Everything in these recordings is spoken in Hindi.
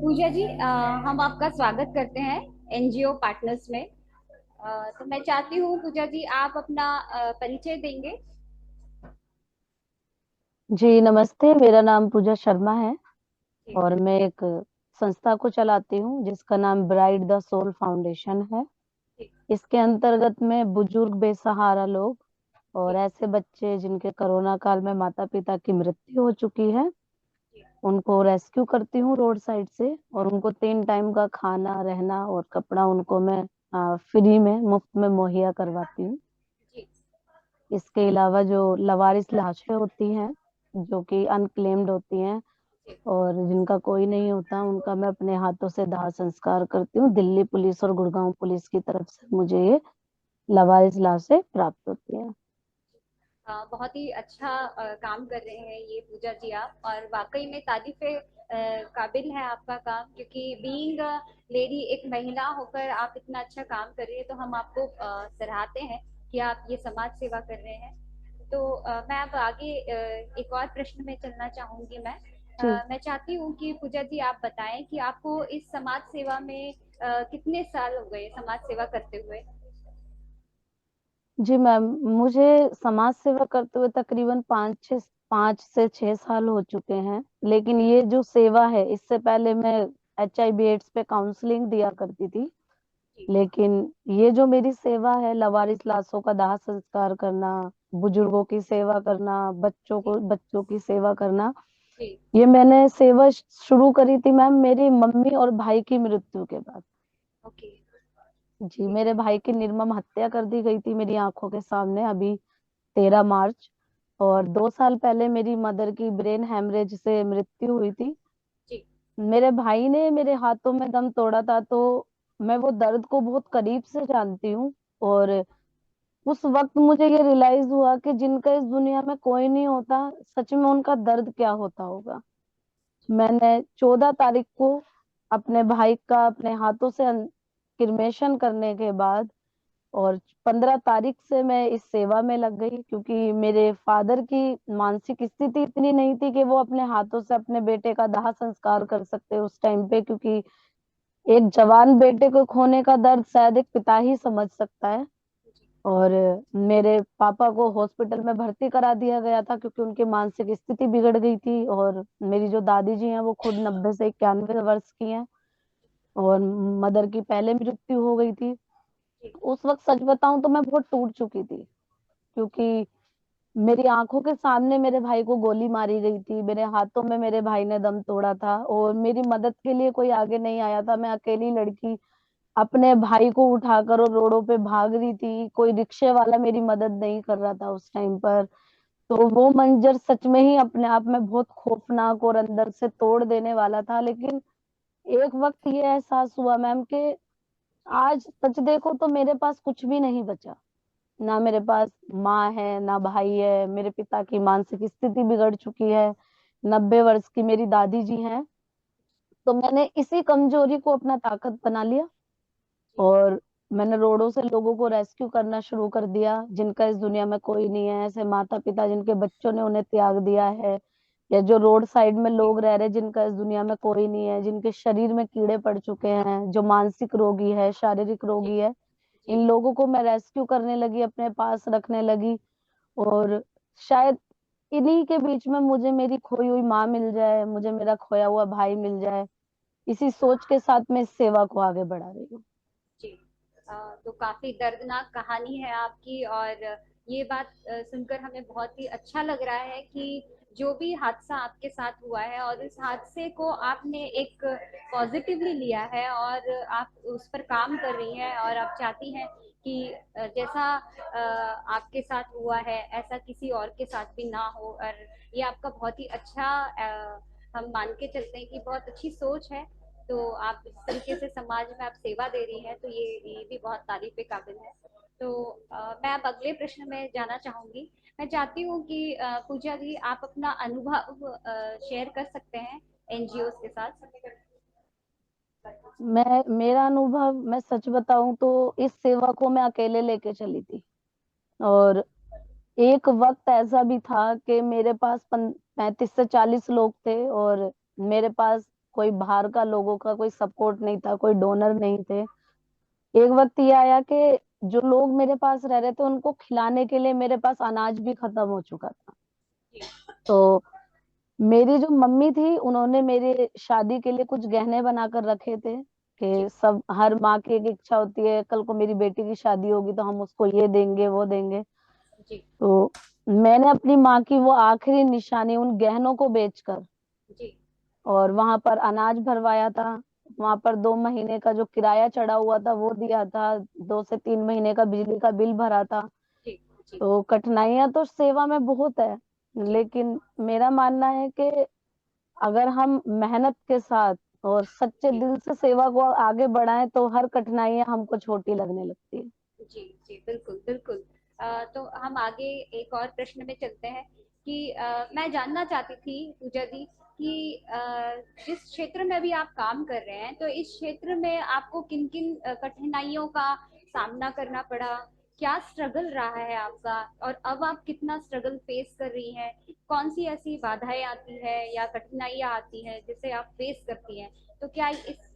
पूजा जी, हम आपका स्वागत करते हैं एनजीओ पार्टनर्स में। तो मैं चाहती हूँ पूजा जी आप अपना परिचय देंगे। जी नमस्ते। मेरा नाम पूजा शर्मा है जी। और मैं एक संस्था को चलाती हूँ जिसका नाम ब्राइट द सोल फाउंडेशन है। जी। इसके अंतर्गत में बुजुर्ग बेसहारा लोग और जी। ऐसे बच्चे जिनके कोरोना काल में माता पिता की मृत्यु हो चुकी है, जी। उनको रेस्क्यू करती हूँ रोड साइड से, और उनको 3 टाइम का खाना, रहना और कपड़ा उनको मैं फ्री में, मुफ्त में मुहैया करवाती हूँ। जी। इसके अलावा जो लवारिस लाशें होती हैं, जो कि अनक्लेम्ड होती हैं जी। और जिनका कोई नहीं होता, उनका मैं अपने हाथों से दाह संस्कार करती हूँ। दिल्ली पुलिस और गुड़गांव पुलिस की तरफ से मुझे ये लवारिस लाशें प्राप्त होती हैं। बहुत ही अच्छा काम कर रहे हैं ये पूजा जी आप, और वाकई में तारीफे काबिल है आपका काम, क्योंकि बीइंग लेडी, एक महिला होकर आप इतना अच्छा काम कर रही है, तो हम आपको सराहते हैं कि आप ये समाज सेवा कर रहे हैं। तो मैं अब आगे एक और प्रश्न में चलना चाहूंगी। जी। मैं चाहती हूँ कि पूजा जी आप बताएं कि आपको इस समाज सेवा में कितने साल हो गए समाज सेवा करते हुए। जी मैम, मुझे समाज सेवा करते हुए तकरीबन 5 से 6 साल हो चुके हैं। लेकिन ये जो सेवा है, इससे पहले मैं HIV एड्स पे काउंसलिंग दिया करती थी। जी। लेकिन ये जो मेरी सेवा है, लवारिस लाशों का दाह संस्कार करना, बुजुर्गों की सेवा करना, जी। बच्चों की सेवा करना, जी। ये मैंने सेवा शुरू करी थी मैम मेरी मम्मी और भाई की मृत्यु के बाद। ओके। जी, जी। मेरे भाई की निर्मम हत्या कर दी गई थी मेरी आंखों के सामने, अभी 13 मार्च। और 2 साल पहले मेरी मदर की ब्रेन हेमरेज से मृत्यु हुई थी। जी। मेरे भाई ने मेरे हाथों में दम तोड़ा था, तो मैं वो दर्द को बहुत करीब से जानती हूँ। और उस वक्त मुझे ये रियलाइज हुआ कि जिनका इस दुनिया में कोई नहीं होता, सच में उनका दर्द क्या होता होगा। मैंने 14 तारीख को अपने भाई का अपने हाथों से क्रिमेशन करने के बाद, और 15 तारीख से मैं इस सेवा में लग गई, क्योंकि मेरे फादर की मानसिक स्थिति इतनी नहीं थी कि वो अपने हाथों से अपने बेटे का दाह संस्कार कर सकते उस टाइम पे, क्योंकि एक जवान बेटे को खोने का दर्द शायद एक पिता ही समझ सकता है। जी। और मेरे पापा को हॉस्पिटल में भर्ती करा दिया गया था, क्योंकि उनकी मानसिक स्थिति बिगड़ गई थी। और मेरी जो दादी जी हैं वो खुद 90 से 91 वर्ष की हैं, और मदर की पहले मृत्यु हो गई थी। जी। उस वक्त सच बताऊं तो मैं बहुत टूट चुकी थी, क्योंकि मेरी आंखों के सामने मेरे भाई को गोली मारी गई थी, मेरे हाथों में मेरे भाई ने दम तोड़ा था, और मेरी मदद के लिए कोई आगे नहीं आया था। मैं अकेली लड़की अपने भाई को उठाकर और रोडों पे भाग रही थी, कोई रिक्शे वाला मेरी मदद नहीं कर रहा था उस टाइम पर। तो वो मंजर सच में ही अपने आप में बहुत खौफनाक और अंदर से तोड़ देने वाला था। लेकिन एक वक्त ये एहसास हुआ मैम कि जी। आज सच देखो तो मेरे पास कुछ भी नहीं बचा। ना मेरे पास माँ है, ना भाई है, मेरे पिता की मानसिक स्थिति बिगड़ चुकी है, 90 वर्ष की मेरी दादी जी हैं। तो मैंने इसी कमजोरी को अपना ताकत बना लिया, जी। और मैंने रोडों से लोगों को रेस्क्यू करना शुरू कर दिया, जिनका इस दुनिया में कोई नहीं है, ऐसे माता पिता जिनके बच्चों ने उन्हें त्याग दिया है, या जो रोड साइड में जी। लोग रह रहे जिनका इस दुनिया में कोई नहीं है, जिनके शरीर में कीड़े पड़ चुके हैं, जो मानसिक रोगी है, शारीरिक जी। रोगी है। जी। इन लोगों को मैं रेस्क्यू करने लगी, अपने पास रखने लगी। और शायद इन्हीं के बीच में मुझे मेरी खोई हुई माँ मिल जाए, मुझे मेरा खोया हुआ भाई मिल जाए। इसी सोच के साथ मैं इस सेवा को आगे बढ़ा रही हूँ। जी। तो काफी दर्दनाक कहानी है आपकी, और ये बात सुनकर हमें बहुत ही अच्छा लग रहा है कि जो भी हादसा आपके साथ हुआ है और इस हादसे को आपने एक पॉजिटिवली लिया है, और आप उस पर काम कर रही हैं, और आप चाहती हैं कि जैसा आपके साथ हुआ है ऐसा किसी और के साथ भी ना हो। और ये आपका बहुत ही अच्छा, हम मान के चलते हैं कि बहुत अच्छी सोच है। तो आप इस तरीके से समाज में आप सेवा दे रही हैं, तो ये भी बहुत तारीफ के काबिल है। तो मैं अब अगले प्रश्न में जाना चाहूंगी। मैं चाहती हूँ कि पूजा जी आप अपना अनुभव शेयर कर सकते हैं एनजीओ के साथ। मेरा अनुभव, मैं सच बताऊं तो इस सेवा को मैं अकेले लेके चली थी। और एक वक्त ऐसा भी था कि मेरे पास 35 से 40 लोग थे, और मेरे पास कोई बाहर का लोगों का कोई सपोर्ट नहीं था, कोई डोनर नहीं थे। एक वक्त ये आया कि जो लोग मेरे पास रह रहे थे उनको खिलाने के लिए मेरे पास अनाज भी खत्म हो चुका था। तो मेरी जो मम्मी थी उन्होंने मेरे शादी के लिए कुछ गहने बनाकर रखे थे जी कि सब, हर माँ की एक इच्छा होती है कल को मेरी बेटी की शादी होगी तो हम उसको ये देंगे वो देंगे। जी तो मैंने अपनी माँ की वो आखिरी निशानी उन गहनों को बेचकर जी और वहां पर अनाज भरवाया था। वहां पर 2 महीने का जो किराया चढ़ा हुआ था वो दिया था, 2 से 3 महीने का बिजली का बिल भरा था। जी जी तो कठिनाइयां तो सेवा में बहुत है, जी लेकिन मेरा मानना है कि अगर हम मेहनत के साथ और सच्चे जी दिल से सेवा को आगे बढ़ाएं तो हर कठिनाइयां हमको छोटी लगने लगती है। जी जी बिल्कुल बिल्कुल। तो हम आगे एक और प्रश्न में चलते हैं कि मैं जानना चाहती थी पूजा दी कि जिस क्षेत्र में अभी आप काम कर रहे हैं तो इस क्षेत्र में आपको किन किन कठिनाइयों का सामना करना पड़ा, क्या स्ट्रगल रहा है आपका, और अब आप कितना स्ट्रगल फेस कर रही हैं, कौन सी ऐसी बाधाएं आती है या कठिनाइयां आती हैं जिसे आप फेस करती हैं। तो क्या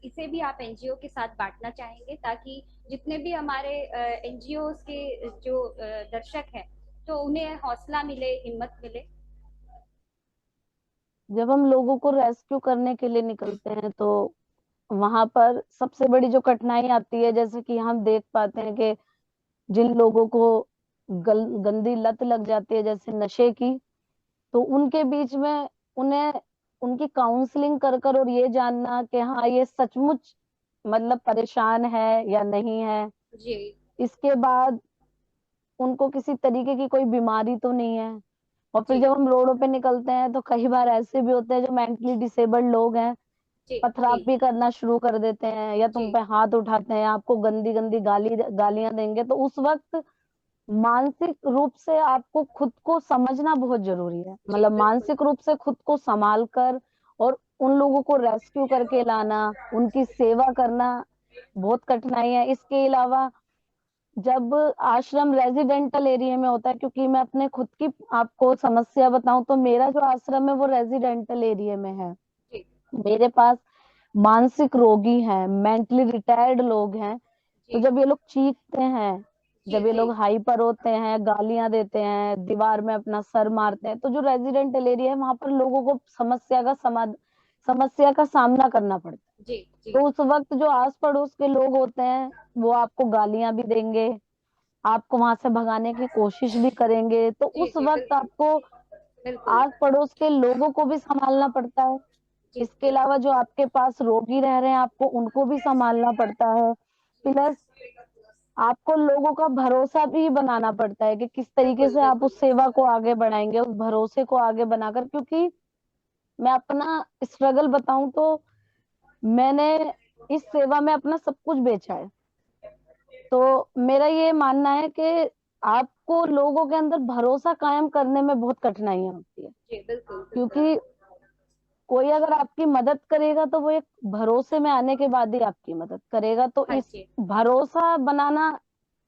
इसे भी आप एनजीओ के साथ बांटना चाहेंगे ताकि जितने भी हमारे एनजीओ के जो दर्शक हैं तो उन्हें हौसला मिले, हिम्मत मिले। जब हम लोगों को रेस्क्यू करने के लिए निकलते हैं तो वहां पर सबसे बड़ी जो कठिनाई आती है, जैसे कि हम देख पाते हैं कि जिन लोगों को गंदी लत लग जाती है जैसे नशे की, तो उनके बीच में उन्हें उनकी काउंसलिंग कर कर और ये जानना कि हाँ ये सचमुच मतलब परेशान है या नहीं है। जी इसके बाद उनको किसी तरीके की कोई बीमारी तो नहीं है। और फिर जी जब हम रोडों पे निकलते हैं तो कई बार ऐसे भी होते हैं जो मेंटली डिसेबल्ड लोग हैं, जी जी पथराव भी करना शुरू कर देते हैं या जी तुम पे हाथ उठाते हैं, आपको गंदी गंदी गालियां देंगे। तो उस वक्त मानसिक रूप से आपको खुद को समझना बहुत जरूरी है, जी मतलब बिल्कुल मानसिक रूप से खुद को संभाल कर और उन लोगों को रेस्क्यू करके लाना, उनकी सेवा करना बहुत कठिनाई है। इसके अलावा जब आश्रम रेजिडेंटल एरिया में होता है, क्योंकि मैं अपने खुद की आपको समस्या बताऊं तो मेरा जो आश्रम है वो रेजिडेंटल एरिया में है। जी मेरे पास मानसिक रोगी हैं, मेंटली रिटायर्ड लोग हैं। तो जी जब ये लोग चीखते हैं, जी जब ये जी लोग हाइपर होते हैं, गालियां देते हैं, दीवार में अपना सर मारते हैं, तो जो रेजिडेंटल एरिया है वहां पर लोगों को समस्या का सामना करना पड़ता है। जी जी तो उस वक्त जो आस पड़ोस के लोग होते हैं वो आपको गालियां भी देंगे, आपको वहां से भगाने की कोशिश भी करेंगे। तो जी उस जी वक्त बिल्कुल आपको बिल्कुल आस पड़ोस के लोगों को भी संभालना पड़ता है। जी इसके बिल्कुल अलावा जो आपके पास रोगी रह रहे हैं आपको उनको भी संभालना पड़ता है। प्लस आपको लोगों का भरोसा भी बनाना पड़ता है कि किस तरीके बिल्कुल से आप बिल्कुल उस सेवा को आगे बढ़ाएंगे, उस भरोसे को आगे बनाकर। क्योंकि मैं अपना स्ट्रगल बताऊं तो मैंने इस सेवा में अपना सब कुछ बेचा है। तो मेरा ये मानना है कि आपको लोगों के अंदर भरोसा कायम करने में बहुत कठिनाइयां होती है। जी बिल्कुल बिल्कुल। क्योंकि कोई अगर आपकी मदद करेगा तो वो एक भरोसे में आने के बाद ही आपकी मदद करेगा। तो हाँ इस जी भरोसा बनाना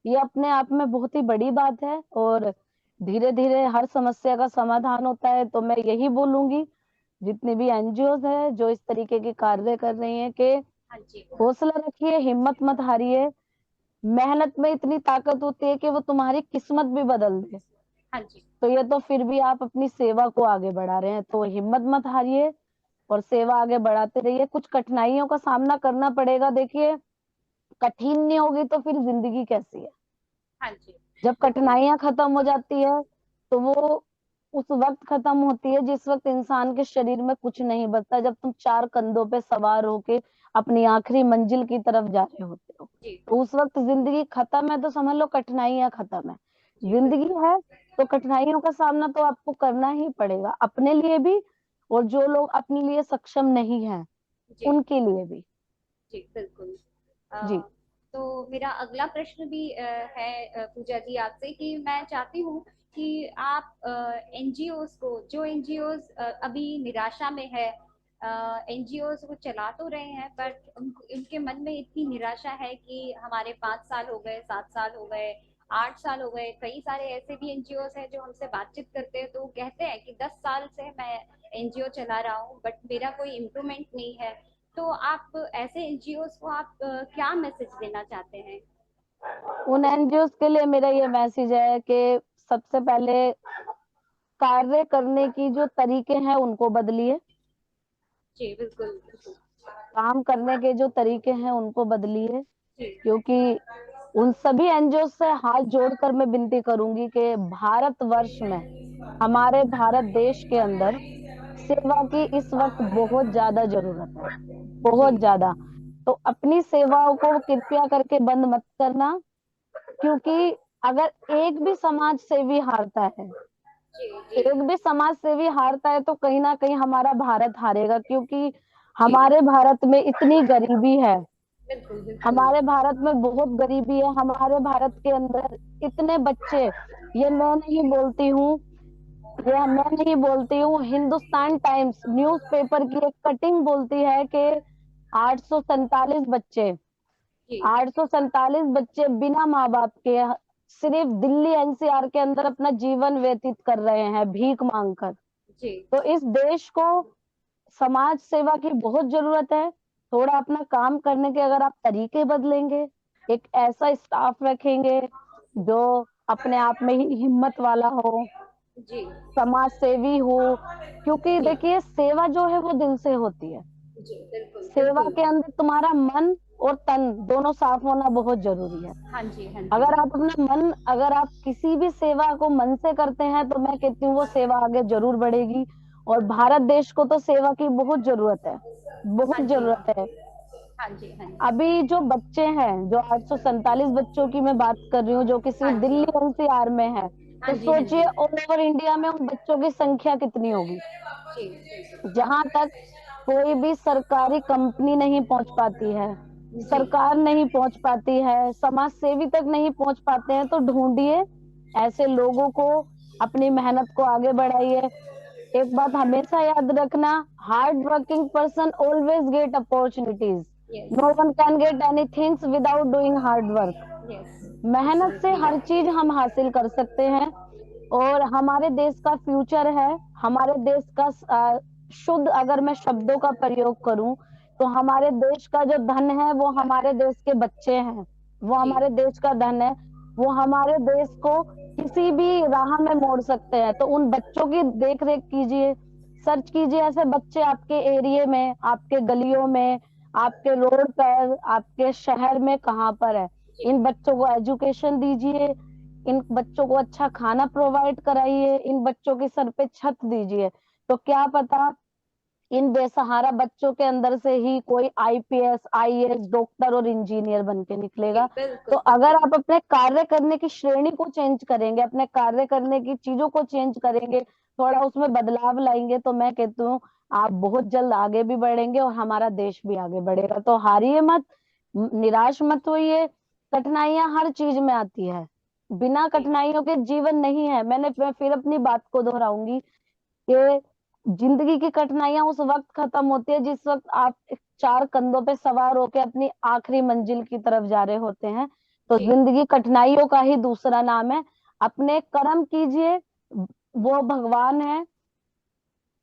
ये अपने आप में बहुत ही बड़ी बात है। और धीरे धीरे हर समस्या का समाधान होता है। तो मैं यही बोलूंगी जितनी भी एनजीओज है जो इस तरीके के कार्य कर रही हैं कि हाँ जी हौसला रखिए, हिम्मत मत हारिए। मेहनत में इतनी ताकत होती है कि वो तुम्हारी किस्मत भी बदल दे। हाँ जी तो ये तो फिर भी आप अपनी सेवा को आगे बढ़ा रहे हैं, तो हिम्मत मत हारिए और सेवा आगे बढ़ाते रहिए। कुछ कठिनाइयों का सामना करना पड़ेगा, देखिए कठिन नहीं होगी तो फिर जिंदगी कैसी है। हाँ जी जब बिल्कुल कठिनाइयां खत्म हो जाती है तो वो उस वक्त खत्म होती है जिस वक्त इंसान के शरीर में कुछ नहीं बचता, जब तुम 4 कंधों पे सवार होके अपनी आखिरी मंजिल की तरफ जा रहे होते हो। जी तो उस वक्त जिंदगी खत्म है तो समझ लो कठिनाइयां खत्म है। जी जिंदगी बिल्कुल है तो कठिनाइयों का सामना तो आपको करना ही पड़ेगा, अपने लिए भी और जो लोग अपने लिए सक्षम नहीं है जी उनके लिए भी। जी बिल्कुल। अ, जी। तो मेरा अगला प्रश्न भी है पूजा जी आपसे कि मैं चाहती हूँ कि आप एनजीओज को, जो एनजीओज अभी निराशा में है, एनजीओज को चला तो रहे हैं बट उनके मन में इतनी निराशा है कि हमारे 5 साल हो गए, 7 साल हो गए, 8 साल हो गए। कई सारे ऐसे भी एनजीओज हैं जो हमसे बातचीत करते हैं तो वो कहते हैं कि 10 साल से मैं एनजीओ चला रहा हूँ बट मेरा कोई इम्प्रूवमेंट नहीं है। तो आप ऐसे एनजीओस को आप क्या मैसेज देना चाहते हैं? उन एनजीओ के लिए मेरा ये मैसेज है कि सबसे पहले कार्य करने की जो तरीके हैं उनको बदलिए। जी बिल्कुल बिल्कुल। काम करने के जो तरीके हैं उनको बदलिए, जी क्योंकि उन सभी एनजीओ से हाथ जोड़कर मैं विनती करूंगी कि भारतवर्ष में, हमारे भारत देश के अंदर सेवा की इस वक्त बहुत ज्यादा जरूरत है, जी बहुत ज्यादा। तो अपनी सेवाओं को कृपया करके बंद मत करना, क्योंकि अगर एक भी समाज सेवी हारता है, जी जी एक भी समाज सेवी हारता है, तो कहीं ना कहीं हमारा भारत हारेगा, क्योंकि जी हमारे भारत में इतनी गरीबी है। बिल्कुल बिल्कुल। हमारे भारत में बहुत गरीबी है, हमारे भारत के अंदर इतने बच्चे, ये मैं नहीं बोलती हूँ, ये मैं नहीं बोलती हूँ, हिंदुस्तान टाइम्स न्यूज़पेपर की एक कटिंग बोलती है कि 847 बच्चे, जी 847 बच्चे बिना माँ बाप के सिर्फ दिल्ली एनसीआर के अंदर अपना जीवन व्यतीत कर रहे हैं भीख मांगकर। जी तो इस देश को समाज सेवा की बहुत जरूरत है। थोड़ा अपना काम करने के अगर आप तरीके बदलेंगे, एक ऐसा स्टाफ रखेंगे जो अपने आप में ही हिम्मत वाला हो, जी समाज सेवी हो, क्योंकि जी देखिए सेवा जो है वो दिल से होती है। जी बिल्कुल सेवा बिल्कुल। के अंदर तुम्हारा मन और तन दोनों साफ होना बहुत जरूरी है। हाँ जी हाँ जी। अगर आप अपना मन, अगर आप किसी भी सेवा को मन से करते हैं, तो मैं कहती हूँ वो सेवा आगे जरूर बढ़ेगी। और भारत देश को तो सेवा की बहुत जरूरत है, हाँ बहुत जी जरूरत है। हाँ जी हाँ जी अभी जो बच्चे हैं, जो 847 बच्चों की मैं बात कर रही हूँ, जो कि हाँ सिर्फ जी दिल्ली एनसीआर में है, हाँ तो जी हाँ सोचिए जी ऑल ओवर इंडिया में उन बच्चों की संख्या कितनी होगी। जी बिल्कुल। जहां तक कोई भी सरकारी कंपनी नहीं पहुंच पाती है, जी सरकार नहीं पहुंच पाती है, समाज सेवी तक नहीं पहुंच पाते हैं, तो ढूंढिए ऐसे लोगों को, अपनी मेहनत को आगे बढ़ाइए। एक बात हमेशा याद रखना, hard working person always get opportunities, yes no one can get anything without doing hard work. Yes मेहनत से एब्सोल्युटली। हर चीज हम हासिल कर सकते हैं। और हमारे देश का फ्यूचर है, हमारे देश का शुद्ध अगर मैं शब्दों का प्रयोग करूं, तो हमारे देश का जो धन है वो हमारे देश के बच्चे हैं, वो जी हमारे देश का धन है। वो हमारे देश को किसी भी राह में मोड़ सकते हैं, तो उन बच्चों की देख रेख कीजिए, सर्च कीजिए ऐसे बच्चे आपके एरिया में, आपके गलियों में, आपके रोड पर, आपके शहर में कहाँ पर है। जी इन बच्चों को एजुकेशन दीजिए, इन बच्चों को अच्छा खाना प्रोवाइड कराइए, इन बच्चों के सर पे छत दीजिए। तो क्या पता इन बेसहारा बच्चों के अंदर से ही कोई आईपीएस आईएएस डॉक्टर और इंजीनियर बन के जी निकलेगा। तो बिल्कुल अगर बिल्कुल। आप अपने कार्य करने की श्रेणी को चेंज करेंगे, अपने कार्य करने की चीजों को चेंज करेंगे, थोड़ा उसमें बदलाव लाएंगे, तो मैं कहती हूँ आप बहुत जल्द आगे भी बढ़ेंगे और हमारा देश भी आगे बढ़ेगा। तो हारिए मत, निराश मत होइए। कठिनाइयां हर चीज में आती है, बिना जी कठिनाइयों के जीवन नहीं है। मैं फिर अपनी बात को दोहराऊंगी कि जिंदगी की कठिनाइयां उस वक्त खत्म होती है जिस वक्त आप एक चार कंधों पे सवार होकर अपनी आखिरी मंजिल की तरफ जा रहे होते हैं। तो जी जिंदगी कठिनाइयों का ही दूसरा नाम है। अपने कर्म कीजिए, वो भगवान है,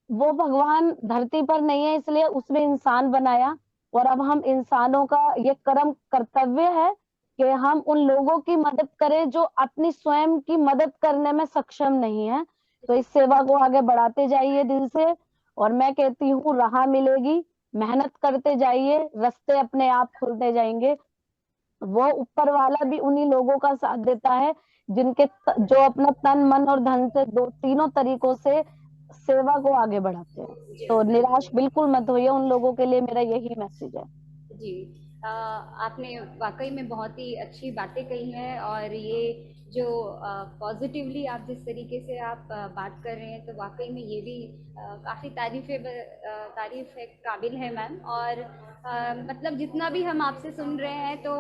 वो भगवान धरती पर नहीं है इसलिए उसने इंसान बनाया। और अब हम इंसानों का ये कर्म कर्तव्य है कि हम उन लोगों की मदद करें जो अपनी स्वयं की मदद करने में सक्षम नहीं है। तो जी इस सेवा को आगे बढ़ाते जाइए दिल से। और मैं कहती हूँ राह मिलेगी, मेहनत करते जाइए, रास्ते अपने आप खुलते जाएंगे। वो ऊपर वाला भी उन्हीं लोगों का साथ देता है जिनके जो अपना तन मन और धन से दो तीनों तरीकों से सेवा को आगे बढ़ाते हैं। जी तो निराश बिल्कुल। बिल्कुल मत होइए, उन लोगों के लिए मेरा यही मैसेज है। जी आपने वाकई में बहुत ही अच्छी बातें कही हैं, और ये जो पॉजिटिवली आप जिस तरीके से आप बात कर रहे हैं, तो वाकई में ये भी काफ़ी तारीफ है काबिल है मैम। और मतलब जितना भी हम आपसे सुन रहे हैं, तो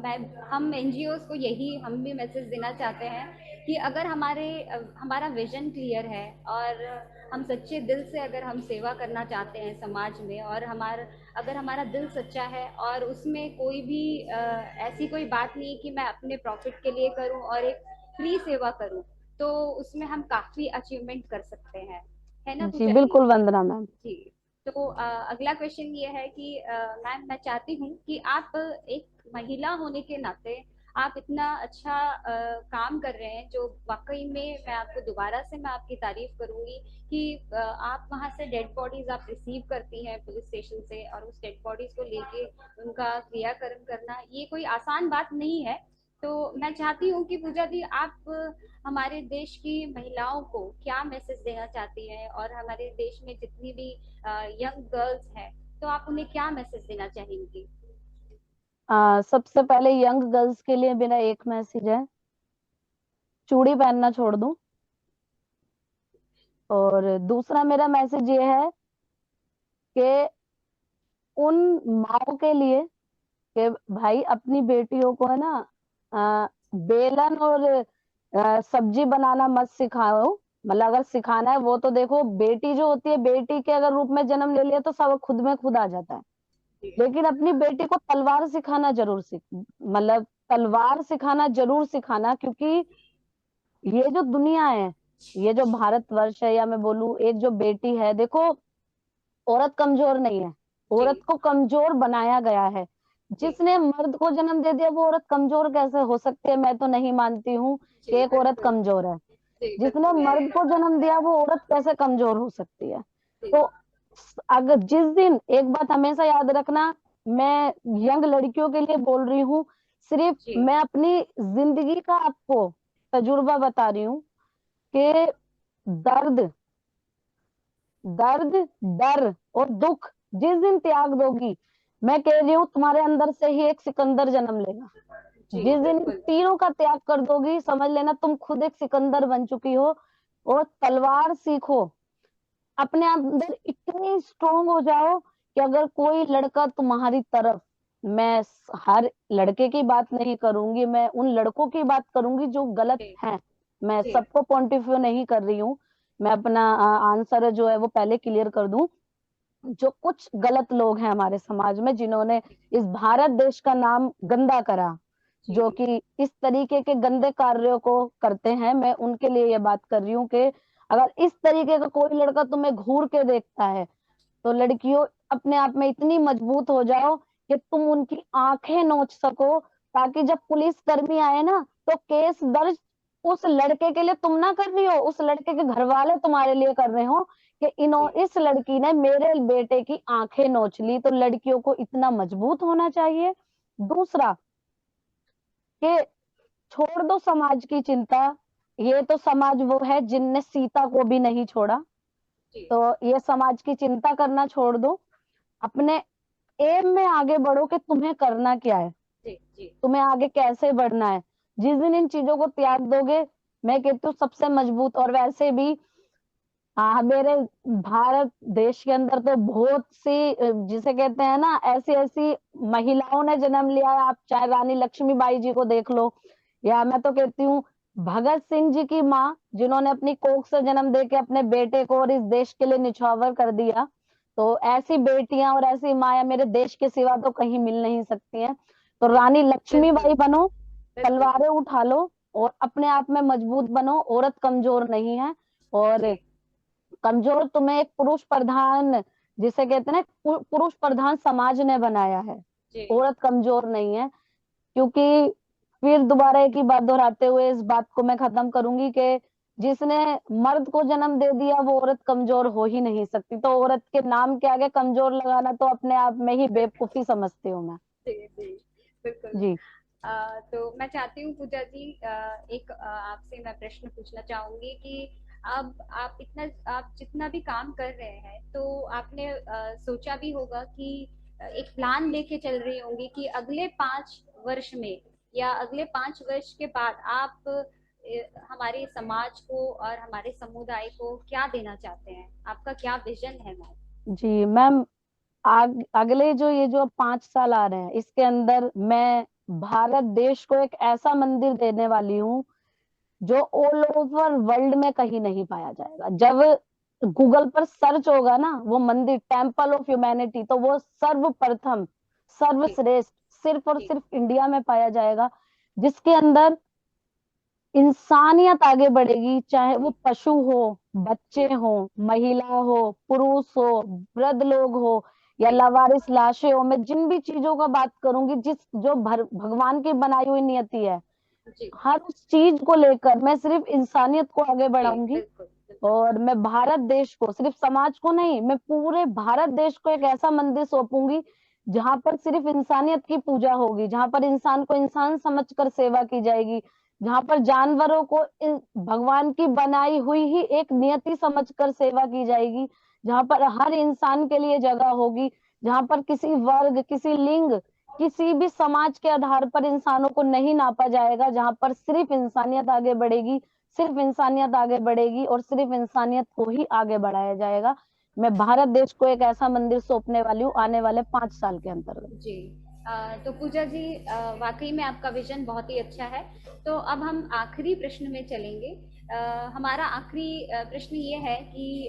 मैं हम एनजीओज को यही हम भी मैसेज देना चाहते हैं कि अगर हमारा विजन क्लियर है, और हम सच्चे दिल से अगर हम सेवा करना चाहते हैं समाज में, और अगर हमारा दिल सच्चा है, और उसमें कोई भी ऐसी कोई बात नहीं कि मैं अपने प्रॉफिट के लिए करूं और एक फ्री सेवा करूं, तो उसमें हम काफ़ी अचीवमेंट कर सकते हैं। है ना जी पूजा जी? बिल्कुल वंदना मैम। जी। तो अगला क्वेश्चन ये है कि मैम मैं चाहती हूँ कि आप एक महिला होने के नाते आप इतना अच्छा काम कर रहे हैं, जो वाकई में मैं आपको दोबारा से मैं आपकी तारीफ करूंगी कि आप वहां से डेड बॉडीज आप रिसीव करती हैं पुलिस स्टेशन से, और उस डेड बॉडीज को लेके उनका क्रियाकर्म करना ये कोई आसान बात नहीं है। तो मैं चाहती हूँ कि पूजा जी आप हमारे देश की महिलाओं को क्या मैसेज देना चाहती हैं, और हमारे देश में जितनी भी यंग गर्ल्स हैं, तो आप उन्हें क्या मैसेज देना चाहेंगी? सबसे पहले यंग गर्ल्स के लिए मेरा एक मैसेज है, चूड़ी पहनना छोड़ दूं। और दूसरा मेरा मैसेज ये है कि उन माओ के लिए कि भाई अपनी बेटियों को है ना बेलन और सब्जी बनाना मत सिखाओ। मतलब अगर सिखाना है वो तो देखो, बेटी जो होती है, बेटी के अगर रूप में जन्म ले लिया तो सब खुद में खुद आ जाता है। लेकिन अपनी बेटी को तलवार सिखाना जरूर सीख, मतलब तलवार सिखाना जरूर सिखाना, क्योंकि ये जो दुनिया है, ये जो भारतवर्ष है, या मैं बोलूं एक जो बेटी है, देखो औरत कमजोर नहीं है, जी औरत को कमजोर बनाया गया है। जी जिसने मर्द को जन्म दे दिया वो औरत कमजोर कैसे हो सकती है? मैं तो नहीं मानती हूँ कि जी एक औरत बिल्कुल। कमजोर है। जी जिसने बिल्कुल। मर्द को जन्म दिया वो औरत कैसे कमजोर हो सकती है? जी तो अगर जिस दिन, एक बात हमेशा याद रखना, मैं यंग लड़कियों के लिए बोल रही हूँ, सिर्फ जी मैं अपनी जिंदगी का आपको तजुर्बा बता रही हूँ कि दर्द, दर्द, डर और दुख जिस दिन त्याग दोगी, मैं कह रही हूँ तुम्हारे अंदर से ही एक सिकंदर जन्म लेगा। जी जिस दिन इन बिल्कुल। तीनों का त्याग कर दोगी, समझ लेना तुम खुद एक सिकंदर बन चुकी हो। और तलवार सीखो, अपने अंदर इतनी स्ट्रोंग हो जाओ कि अगर कोई लड़का तुम्हारी तरफ, मैं हर लड़के की बात नहीं करूंगी, मैं उन लड़कों की बात करूंगी जो गलत जी हैं, मैं जी सबको पॉइंट ऑफ व्यू नहीं कर रही हूँ। मैं अपना आंसर जो है वो पहले क्लियर कर दूं। जो कुछ गलत लोग हैं हमारे समाज में जिन्होंने इस भारत देश का नाम गंदा करा, जी जो कि इस तरीके के गंदे कार्यों को करते हैं, मैं उनके लिए ये बात कर रही हूँ कि अगर इस तरीके का कोई लड़का तुम्हें घूर के देखता है, तो लड़कियों अपने आप में इतनी मजबूत हो जाओ कि तुम उनकी आंखें नोच सको, ताकि जब पुलिस कर्मी आए ना, तो केस दर्ज उस लड़के के लिए तुम ना कर रही हो, उस लड़के के घर वाले तुम्हारे लिए कर रहे हो कि इनो जी इस लड़की ने मेरे बेटे की आंखें नोच ली। तो लड़कियों को इतना मजबूत होना चाहिए। दूसरा कि छोड़ दो समाज की चिंता, ये तो समाज वो है जिनने सीता को भी नहीं छोड़ा। जी तो ये समाज की चिंता करना छोड़ दो, अपने एम में आगे बढ़ो कि तुम्हें करना क्या है, जी जी तुम्हें आगे कैसे बढ़ना है। जिस दिन इन चीजों को त्याग दोगे, मैं कहती हूँ सबसे मजबूत। और वैसे भी हाँ, मेरे भारत देश के अंदर तो बहुत सी जिसे कहते हैं ना, ऐसी ऐसी महिलाओं ने जन्म लिया है। आप चाहे रानी लक्ष्मीबाई जी को देख लो, या मैं तो कहती हूँ भगत सिंह जी की माँ, जिन्होंने अपनी कोख से जन्म दे के अपने बेटे को और इस देश के लिए निछावर कर दिया। तो ऐसी बेटियां और ऐसी माया मेरे देश के सिवा तो कहीं मिल नहीं सकती हैं। तो जी रानी बिल्कुल लक्ष्मीबाई बनो, बिल्कुल। तलवारें उठा लो और अपने आप में मजबूत बनो। औरत कमजोर नहीं है। और जी कमजोर तुम्हें एक पुरुष प्रधान, जिसे कहते हैं ना, पुरुष प्रधान समाज ने बनाया है। जी औरत कमजोर नहीं है। क्योंकि फिर दोबारा एक ही बात दोहराते हुए इस बात को मैं खत्म करूंगी कि जिसने मर्द को जन्म दे दिया वो औरत कमजोर हो ही नहीं सकती। तो औरत के नाम के आगे कमजोर लगाना तो अपने आप में ही बेवकूफी समझती हूँ मैं। जी जी बिल्कुल। जी। तो मैं चाहती हूँ पूजा जी, एक आपसे मैं प्रश्न पूछना चाहूंगी कि अब आप जितना भी काम कर रहे हैं, तो आपने सोचा भी होगा कि एक प्लान लेके चल रही होंगी कि अगले 5 वर्ष में या अगले 5 वर्ष के बाद आप हमारे समाज को और हमारे समुदाय को क्या देना चाहते हैं? आपका क्या विजन है मैम? जी मैम, अगले जो ये जो 5 साल आ रहे हैं, इसके अंदर मैं भारत देश को एक ऐसा मंदिर देने वाली हूँ जो ऑल ओवर वर्ल्ड में कहीं नहीं पाया जाएगा। जब गूगल पर सर्च होगा ना वो मंदिर, टेम्पल ऑफ ह्यूमैनिटी, तो वो सर्वप्रथम, जी सर्वश्रेष्ठ सिर्फ और जी सिर्फ इंडिया में पाया जाएगा। जिसके अंदर इंसानियत आगे बढ़ेगी, चाहे वो जी पशु हो, बच्चे हो, महिला हो, पुरुष हो, वृद्ध लोग हो, या जी लावारिस लाशें हो, मैं जिन भी चीजों का बात करूंगी, जिस जो भगवान की बनाई हुई नियति है, जी हर उस चीज को लेकर मैं सिर्फ इंसानियत को आगे जी बढ़ाऊंगी। बिल्कुल बिल्कुल। और मैं भारत देश को, सिर्फ समाज को नहीं, मैं पूरे भारत देश को एक ऐसा मंदिर सौंपूंगी जहां पर सिर्फ इंसानियत की पूजा होगी, जहां पर इंसान को इंसान समझकर सेवा की जाएगी, जहां पर जानवरों को भगवान की बनाई हुई ही एक नियति समझकर सेवा की जाएगी, जहां पर हर इंसान के लिए जगह होगी, जहां पर किसी वर्ग, किसी लिंग, किसी भी समाज के आधार पर इंसानों को नहीं नापा जाएगा, जहां पर सिर्फ इंसानियत आगे बढ़ेगी, सिर्फ इंसानियत आगे बढ़ेगी और सिर्फ इंसानियत को ही आगे बढ़ाया जाएगा। मैं भारत देश को एक ऐसा मंदिर सौंपने वाली हूँ आने वाले 5 साल के अंतर्गत। जी। तो पूजा जी, वाकई में आपका विजन बहुत ही अच्छा है। तो अब हम आखिरी प्रश्न में चलेंगे। हमारा आखिरी प्रश्न ये है कि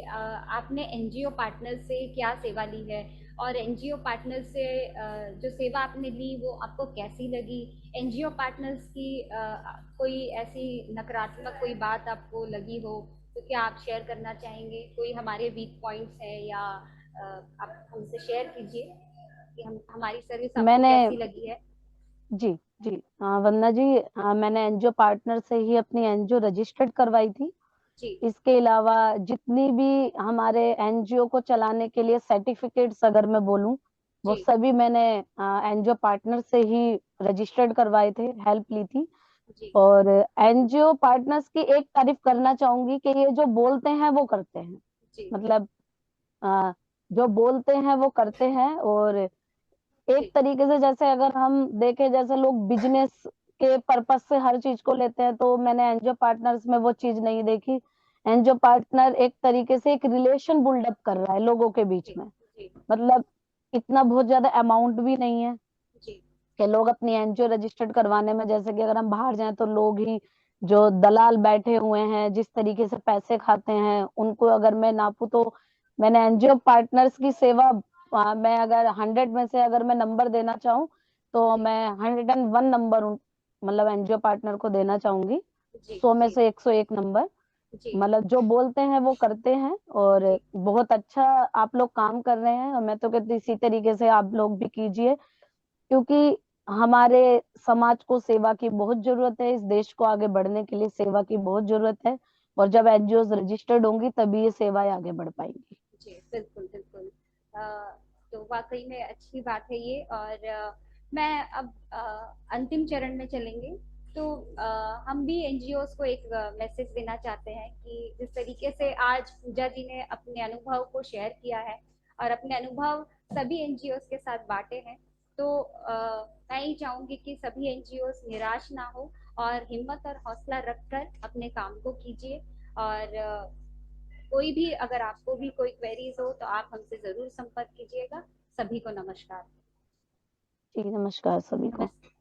आपने एनजीओ पार्टनर से क्या सेवा ली है, और एनजीओ पार्टनर से जो सेवा आपने ली वो आपको कैसी लगी? एनजीओ पार्टनर्स की कोई ऐसी नकारात्मक कोई बात आपको लगी हो तो क्या आप शेयर करना चाहेंगे? कोई हमारे वीक पॉइंट्स है, या आप हमसे शेयर कीजिए कि हम हमारी सर्विस आपको मैंने कैसी लगी है? जी जी वंदना जी, मैंने एनजीओ पार्टनर से ही अपनी एनजीओ रजिस्टर्ड करवाई थी। जी इसके अलावा जितनी भी हमारे एनजीओ को चलाने के लिए सर्टिफिकेट्स अगर मैं बोलूं, वो जी सभी मैंने एनजीओ पार्टनर से ही रजिस्टर्ड करवाए थे, हेल्प ली थी। जी और एनजीओ पार्टनर्स की एक तारीफ करना चाहूंगी कि ये जो बोलते हैं वो करते हैं। जी मतलब अ, जो बोलते हैं वो करते हैं। और एक जी तरीके से जैसे अगर हम देखें, जैसे लोग बिजनेस के पर्पस से हर चीज को लेते हैं, तो मैंने एनजीओ पार्टनर्स में वो चीज नहीं देखी। एनजीओ पार्टनर एक तरीके से एक रिलेशन बिल्डअप कर रहा है लोगों के बीच जी में। जी मतलब इतना बहुत ज्यादा अमाउंट भी नहीं है जी कि लोग अपनी एनजीओ रजिस्टर्ड करवाने में, जैसे कि अगर हम बाहर जाएं तो लोग ही जो दलाल बैठे हुए हैं जिस तरीके से पैसे खाते हैं, उनको अगर मैं नापूं तो मैंने एनजीओ पार्टनर्स की सेवा, मैं अगर 100 में से अगर मैं नंबर देना चाहूँ तो जी मैं 101 नंबर मतलब एनजीओ पार्टनर को देना चाहूंगी। जी 100 में जी से 101 नंबर। जी मतलब जो बोलते हैं वो करते हैं, और जी बहुत अच्छा आप लोग काम कर रहे हैं, और मैं तो कहती इसी तरीके से आप लोग भी कीजिए, क्योंकि हमारे समाज को सेवा की बहुत जरूरत है, इस देश को आगे बढ़ने के लिए सेवा की बहुत जरूरत है। और जब एनजीओ रजिस्टर्ड होंगी तभी ये सेवाएं आगे बढ़ पाएंगी। जी बिल्कुल बिल्कुल। अ, तो वाकई में अच्छी बात है ये। और मैं अब अंतिम चरण में चलेंगे। तो हम भी एनजीओस को एक मैसेज देना चाहते हैं कि जिस तरीके से आज पूजा जी ने अपने अनुभव को शेयर किया है और अपने अनुभव सभी एनजीओस के साथ बांटे हैं, तो मैं ही चाहूंगी कि सभी एनजीओस निराश ना हो और हिम्मत और हौसला रखकर अपने काम को कीजिए। और कोई भी, अगर आपको भी कोई क्वेरीज हो तो आप हमसे जरूर संपर्क कीजिएगा। सभी को नमस्कार। ठीक है, नमस्कार सभी को। नमस्ते।